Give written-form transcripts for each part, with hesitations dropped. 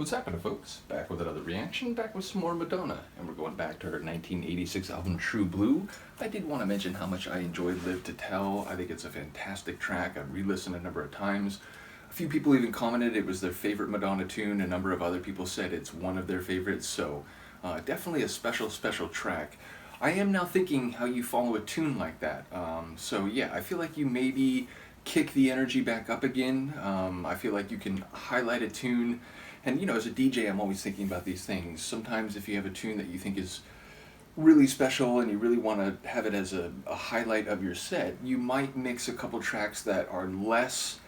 What's happening, folks? Back with another reaction, back with some more Madonna, and we're going back to her 1986 album True Blue. I did want to mention how much I enjoyed Live to Tell. I think it's a fantastic track. I've re-listened a number of times. A few people even commented it was their favorite Madonna tune. A number of other people said it's one of their favorites, so definitely a special, special track. I am now thinking how you follow a tune like that. So yeah, I feel like you maybe kick the energy back up again. I feel like you can highlight a tune. And you know, as a DJ, I'm always thinking about these things. Sometimes if you have a tune that you think is really special and you really want to have it as a highlight of your set, you might mix a couple tracks that are less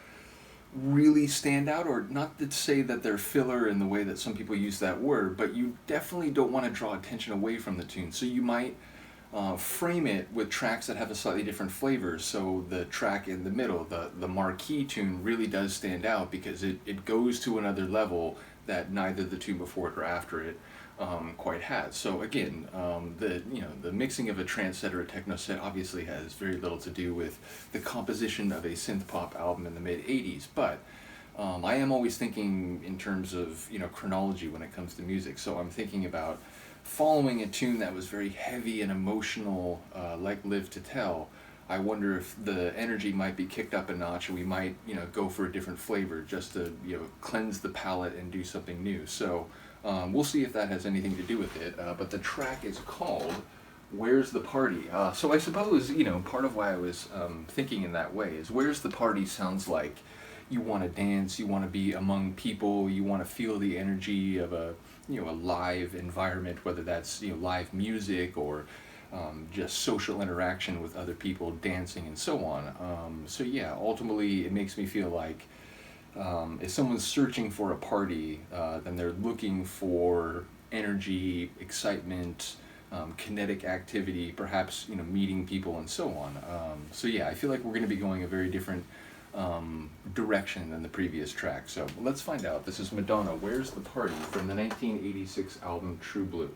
really stand out, or not to say that they're filler in the way that some people use that word, but you definitely don't want to draw attention away from the tune. So you might frame it with tracks that have a slightly different flavor. So the track in the middle, the marquee tune, really does stand out because it goes to another level that neither the tune before it or after it quite has. So again, the mixing of a trance set or a techno set obviously has very little to do with the composition of a synth pop album in the mid 80s, but I am always thinking in terms of chronology when it comes to music. So I'm thinking about following a tune that was very heavy and emotional, like Live to Tell. I wonder if the energy might be kicked up a notch, and we might go for a different flavor just to cleanse the palate and do something new. So we'll see if that has anything to do with it. But the track is called Where's the Party? So I suppose part of why I was thinking in that way is Where's the Party sounds like you want to dance, you want to be among people, you want to feel the energy of a live environment, whether that's live music or just social interaction with other people, dancing and so on. So yeah, ultimately it makes me feel like if someone's searching for a party, then they're looking for energy, excitement, kinetic activity, perhaps meeting people and so on. So yeah, I feel like we're going to be going a very different direction than the previous track. So let's find out. This is Madonna, Where's the Party, from the 1986 album True Blue.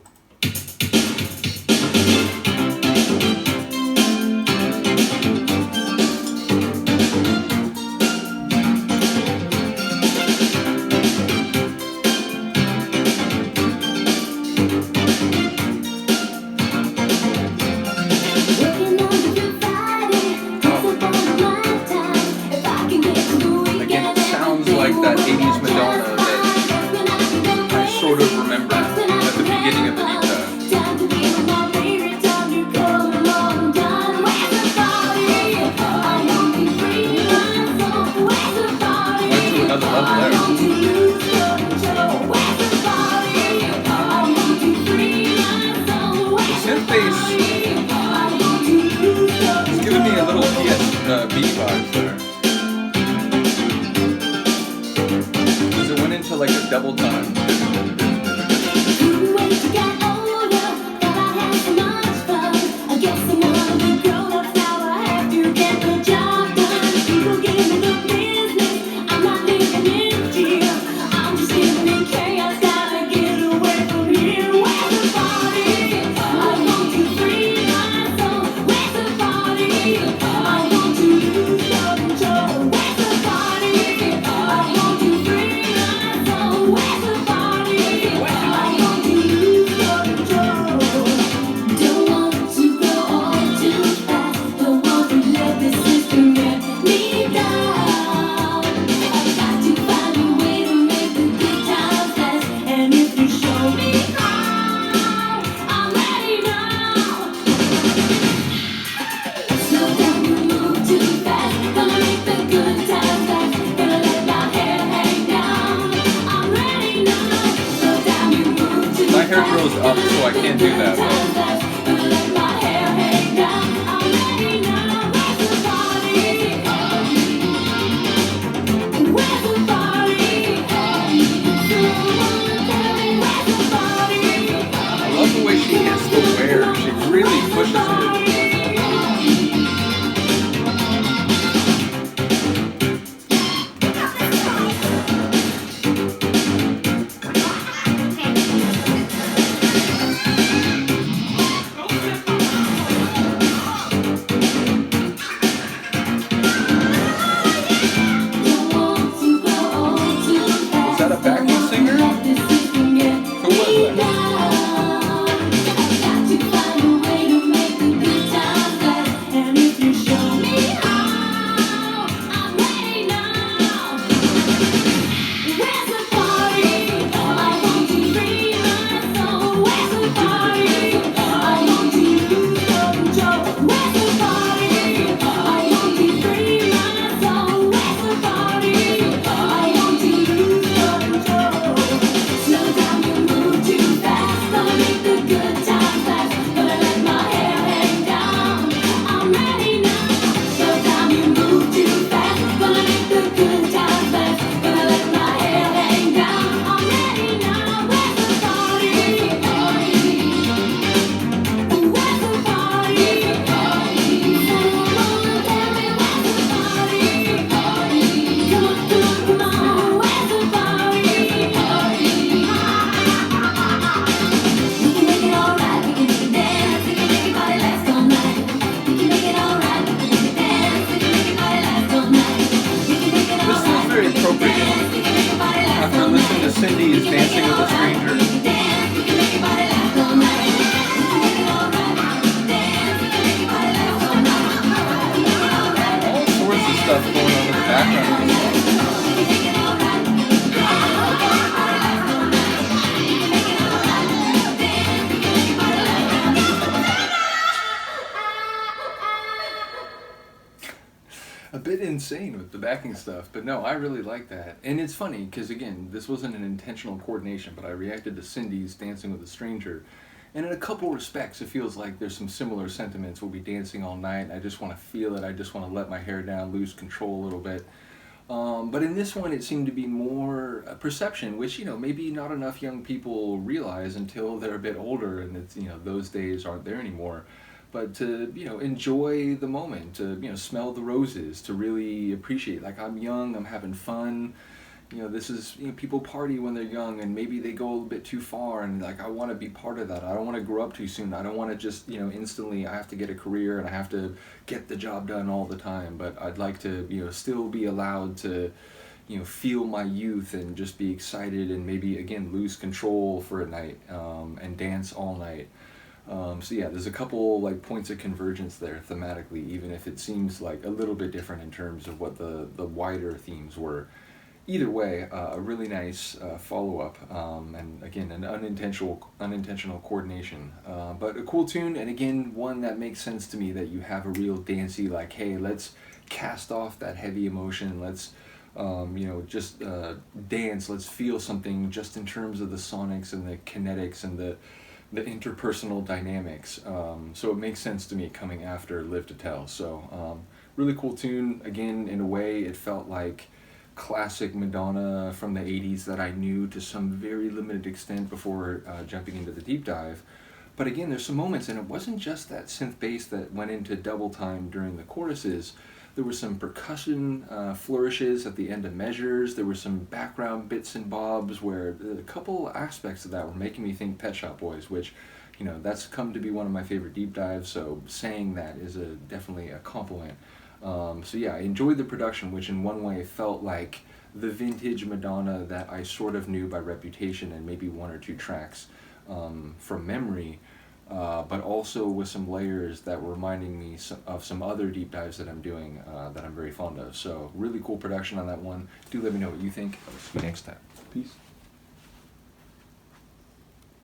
That 80s Madonna that I sort of remember at the beginning of Anita. Went to another level there. The synth bass is giving me a little PSB vibes there. Into like a double time. My hair grows up, so I can't do that. I love the way she hits the wear. She really pushes it. Cindy is dancing with a stranger. All sorts of stuff going on in the background. A bit insane with the backing stuff, but no, I really like that. And it's funny because, again, this wasn't an intentional coordination, but I reacted to Cindy's Dancing with a Stranger. And in a couple respects, it feels like there's some similar sentiments. We'll be dancing all night. I just want to feel it. I just want to let my hair down, lose control a little bit. But in this one, it seemed to be more a perception, which, maybe not enough young people realize until they're a bit older, and it's, those days aren't there anymore. But to, enjoy the moment, to, smell the roses, to really appreciate, like, I'm young, I'm having fun. This is, people party when they're young, and maybe they go a little bit too far, and, like, I want to be part of that. I don't want to grow up too soon. I don't want to just, instantly, I have to get a career and I have to get the job done all the time. But I'd like to, still be allowed to, feel my youth and just be excited and maybe, again, lose control for a night, and dance all night. So yeah, there's a couple like points of convergence there thematically, even if it seems like a little bit different in terms of what the wider themes were. Either way, a really nice follow-up, and again, an unintentional coordination. But a cool tune, and again, one that makes sense to me, that you have a real dancey, like, hey, let's cast off that heavy emotion, let's just dance, let's feel something just in terms of the sonics and the kinetics and the interpersonal dynamics. So it makes sense to me coming after Live to Tell. So really cool tune. Again, in a way, it felt like classic Madonna from the 80s that I knew to some very limited extent before jumping into the deep dive. But again, there's some moments, and it wasn't just that synth bass that went into double time during the choruses. There were some percussion flourishes at the end of measures. There were some background bits and bobs where a couple aspects of that were making me think Pet Shop Boys, which, that's come to be one of my favorite deep dives, so saying that is definitely a compliment. So yeah, I enjoyed the production, which in one way felt like the vintage Madonna that I sort of knew by reputation and maybe one or two tracks from memory. But also with some layers that were reminding me of some other deep dives that I'm doing that I'm very fond of. So really cool production on that one. Do let me know what you think. I'll see you next time. Peace.